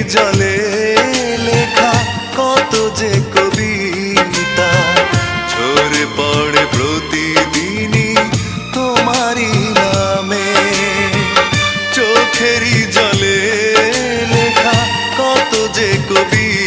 জলে লেখা কত যে কবিতা ঝরে পড়ে প্রতিদিনই তোমারই নামে। চোখেরই জলে লেখা কত যে কবিতা